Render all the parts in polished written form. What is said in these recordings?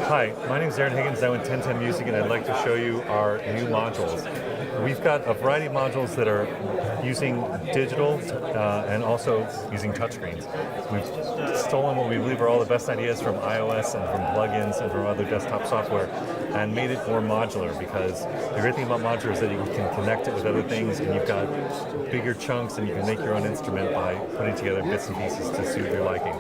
Hi, my name is Aaron Higgins. I'm with 1010music, and I'd like to show you our new modules. We've got a variety of modules that are using digital and also using touchscreens. We've stolen what we believe are all the best ideas from iOS and from plugins and from other desktop software and made it more modular, because the great thing about modular is that you can connect it with other things, and you've got bigger chunks, and you can make your own instrument by putting together bits and pieces to suit your liking.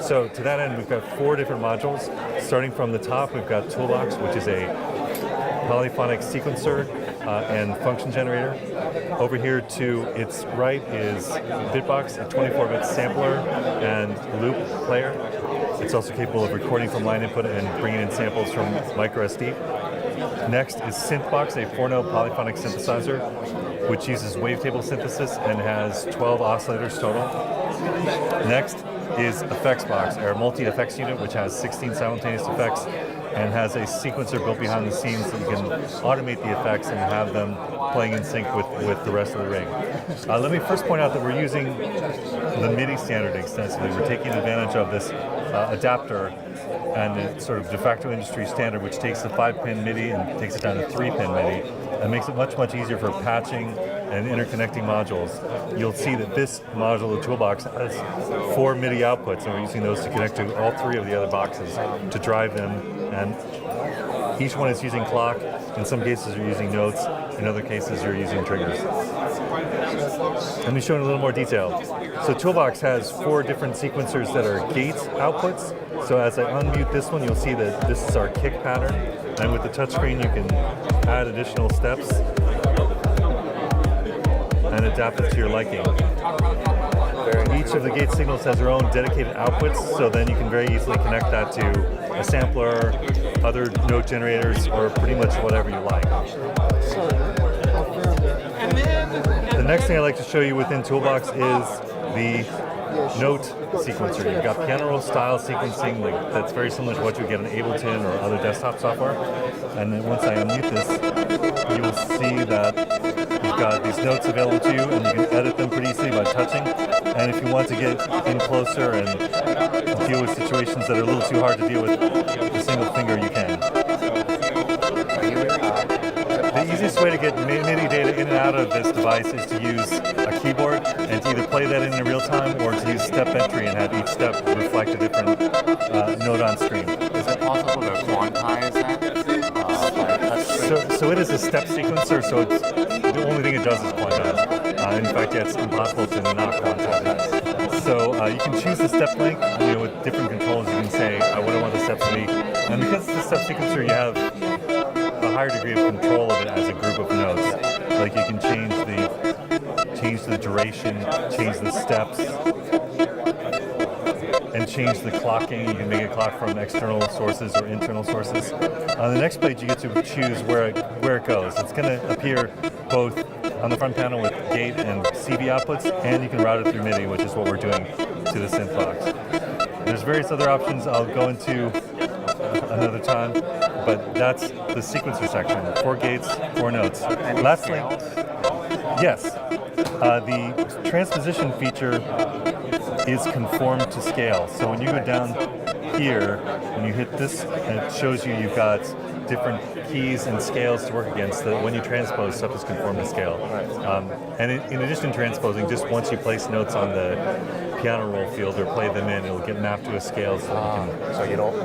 So to that end, we've got 4 different modules. Starting from the top, we've got Toolbox, which is a polyphonic sequencer and function generator. Over here to its right is Bitbox, a 24-bit sampler and loop player. It's also capable of recording from line input and bringing in samples from microSD. Next is Synth Box, a 4-node polyphonic synthesizer, which uses wavetable synthesis and has 12 oscillators total. Next is Effects Box, our multi-effects unit, which has 16 simultaneous effects and has a sequencer built behind the scenes so you can automate the effects and have them playing in sync with the rest of the rig. Let me first point out that we're using the Midi Standard extensively. We're taking advantage of this adapter and the sort of de facto industry standard, which takes the 5-pin Midi and takes it down to 3-pin Midi, and makes it much, much easier for patching and interconnecting modules. You'll see that this Modular Toolbox has 4 MIDI outputs, and we're using those to connect to all 3 of the other boxes to drive them, and each one is using clock. In some cases you're using notes, in other cases you're using triggers. Let me show you in a little more detail. So Toolbox has 4 different sequencers that are gate outputs. So as I unmute this one, you'll see that this is our kick pattern, and with the touchscreen you can add additional steps and adapt it to your liking. Each of the gate signals has their own dedicated outputs, so then you can very easily connect that to a sampler, other note generators, or pretty much whatever you like. The next thing I'd like to show you within Toolbox is the note sequencer. You've got piano roll style sequencing that's very similar to what you get in Ableton or other desktop software. And then once I unmute this, you will see that you've got these notes available to you, and you can edit them pretty easily by touching. And if you want to get in closer and deal with situations that are a little too hard to deal with a single finger, you can. The easiest way to get MIDI data in and out of this device is to use a keyboard and to either play that in real time or to use step entry and have each step reflect a different note on screen. Is it possible to quantize that by touch? So it is a step sequencer, so it's, the only thing it does is quantize. In fact, it's impossible to not quantize. So you can choose the step length, with different controls. You can say, what I want the steps to be. And because it's a step sequencer, you have a higher degree of control of it as a group of notes. Like you can change the duration, change the steps, and change the clocking. You can make it clock from external sources or internal sources. On the next page, you get to choose where it goes. It's going to appear both on the front panel with gate and CV outputs, and you can route it through MIDI, which is what we're doing to the Synth Box. There's various other options I'll go into another time, but that's the sequencer section. 4 gates, 4 notes. Lastly, yes, the transposition feature is conformed to scale. So when you go down here, when you hit this, it shows you've got different keys and scales to work against. That when you transpose, stuff is conformed to scale. And in addition to transposing, just once you place notes on the piano roll field or play them in, it'll get mapped to a scale so you don't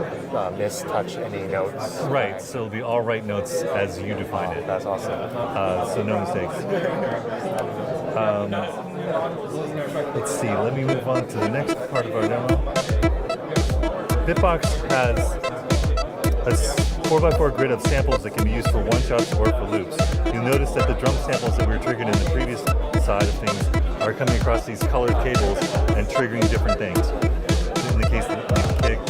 mistouch any notes. Right, so it'll be all right notes as you define it. That's awesome. So no mistakes. Let's see, let me move on to the next part of our demo. Bitbox has a 4x4 grid of samples that can be used for one-shots or for loops. You'll notice that the drum samples that we were triggering in the previous side of things are coming across these colored cables and triggering different things. In the case of the kick,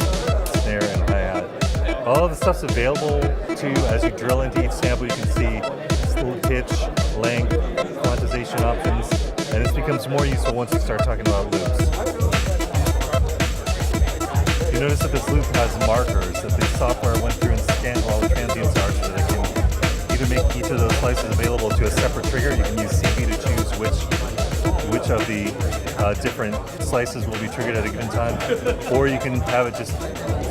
snare, and hi-hat. All of the stuff's available to you as you drill into each sample. You can see pitch, length, quantization options, and this becomes more useful once you start talking about loops. You notice that this loop has markers that the software went through and scanned all the transients are, so that it can either make each of those slices available to a separate trigger. You can use CV to choose which of the different slices will be triggered at a given time, or you can have it just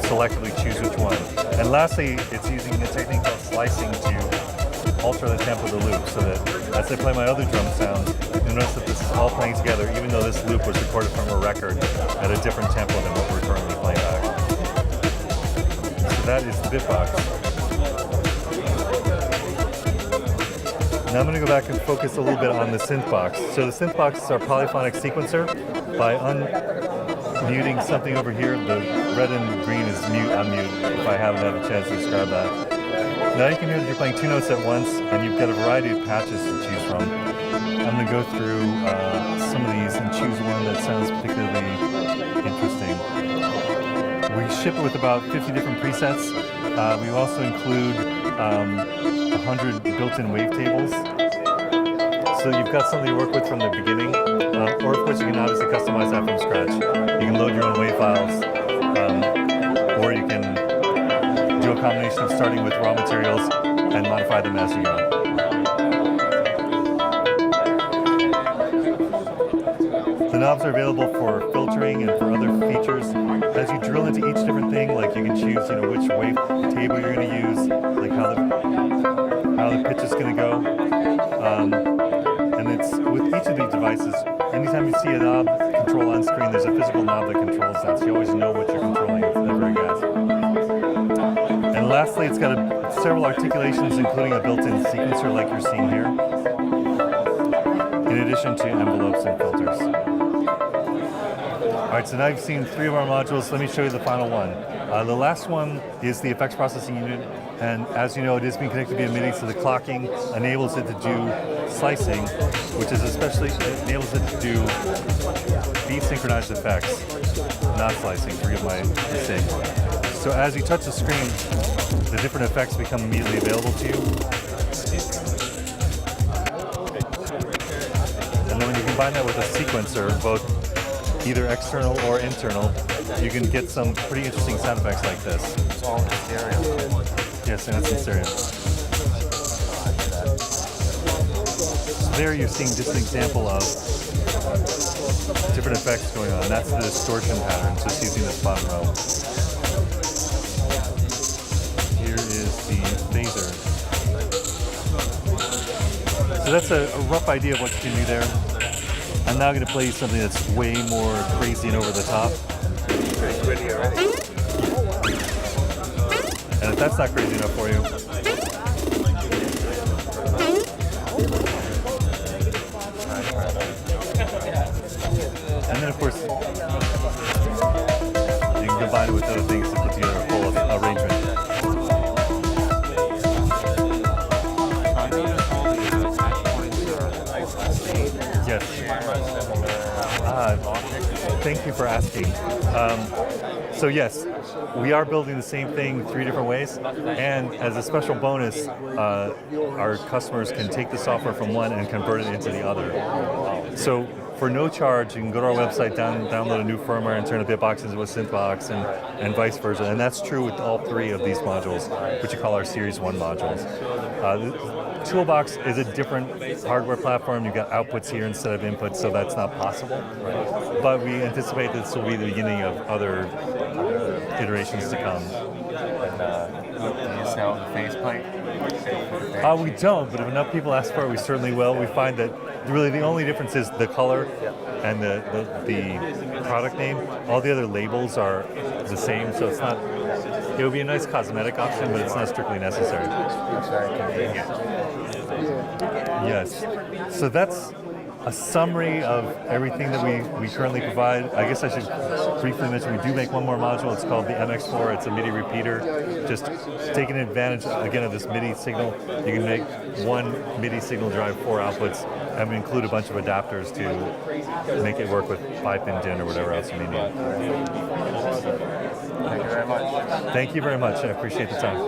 selectively choose which one. And And lastly, it's using a technique called slicing to alter the tempo of the loop, so that as I play my other drum sounds, you'll notice that this is all playing together, even though this loop was recorded from a record at a different tempo than what we're currently playing back. So that is the Bitbox. Now I'm going to go back and focus a little bit on the Synth Box. So the Synth Box is our polyphonic sequencer. By unmuting something over here, the red and green is mute, unmute, if I haven't had a chance to describe that. Now you can hear that you're playing two notes at once, and you've got a variety of patches to choose from. I'm going to go through some of these and choose one that sounds particularly interesting. We ship it with about 50 different presets. We also include 100 built-in wavetables. So you've got something to work with from the beginning, or of course you can obviously customize that from scratch. You can load your own wave files, or you can do a combination of starting with raw materials and modify them as you go. The knobs are available for filtering and for other features. As you drill into each different thing, like you can choose, which wave table you're going to use, like how the pitch is going to go. And it's with each of these devices, anytime you see a knob control on screen, there's a physical knob that controls that, so you always know what you're controlling. It's never a guess. And lastly, it's got several articulations, including a built-in sequencer like you're seeing here, in addition to envelopes and filters. All right, so now you've seen 3 of our modules. Let me show you the final one. The last one is the effects processing unit, and as you know, it is being connected via MIDI, so the clocking enables it to do slicing, which is enables it to do desynchronized effects, not slicing, forgive my mistake. So as you touch the screen, the different effects become immediately available to you. And then when you combine that with a sequencer, both either external or internal, you can get some pretty interesting sound effects like this. It's all in stereo. Yes, and it's in stereo. So there you're seeing just an example of different effects going on. That's the distortion pattern, just using this bottom row. Here is the phaser. So that's a rough idea of what you can do there. I'm now going to play you something that's way more crazy and over the top. And if that's not crazy enough for you, and then of course, you can combine it with other things to put together a full arrangement. Yes. Thank you for asking. So yes, we are building the same thing 3 different ways, and as a special bonus, our customers can take the software from one and convert it into the other. So for no charge, you can go to our website, download a new firmware, and turn the Bitbox into a Synth Box, and vice versa. And that's true with all 3 of these modules, which we call our Series 1 modules. Toolbox is a different hardware platform. You've got outputs here instead of inputs, so that's not possible. But we anticipate this will be the beginning of other iterations to come. Do you sell the faceplate? We don't, but if enough people ask for it, we certainly will. We find that really the only difference is the color and the product name. All the other labels are the same, so it's not. It would be a nice cosmetic option, but it's not strictly necessary. It's very convenient. Yes. So that's a summary of everything that we currently provide. I guess I should briefly mention we do make one more module. It's called the MX4. It's a MIDI repeater. Just taking advantage, again, of this MIDI signal. You can make one MIDI signal drive 4 outputs, and we include a bunch of adapters to make it work with 5-pin DIN or whatever else you need. Thank you very much. Thank you very much. I appreciate the time.